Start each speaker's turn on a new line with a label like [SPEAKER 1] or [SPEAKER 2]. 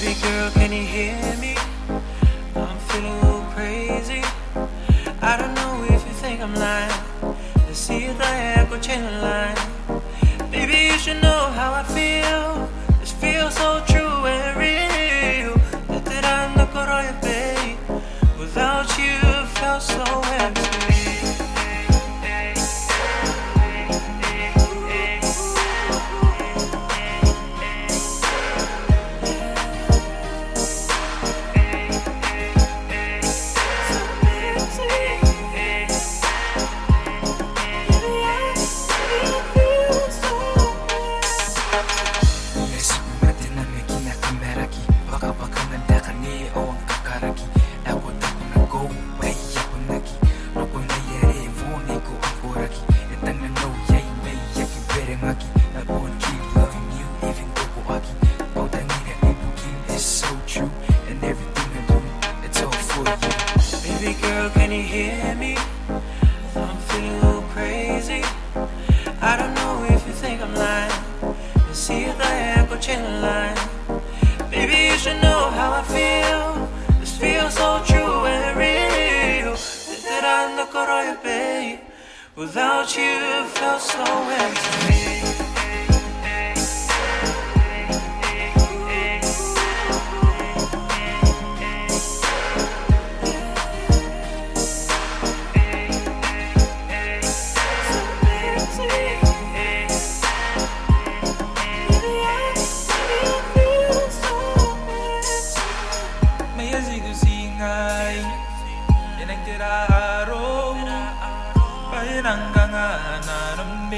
[SPEAKER 1] Baby girl, can you hear me? I'm feeling a little crazy. I don't know if you think I'm lying. Let's see if the echo change the line. Baby, you should know how I feel. This feels so true and real. That I'm not gonna babe. Without you, it felt so empty. Baby girl, can you hear me? I'm feeling a little crazy. I don't know if you think I'm lying. Let's see if the echo change the line. Baby, you should know how I feel. This feels so true and real. That I'm not gonna babe. Without you, it felt so empty. Teaioro, hanggang hanaram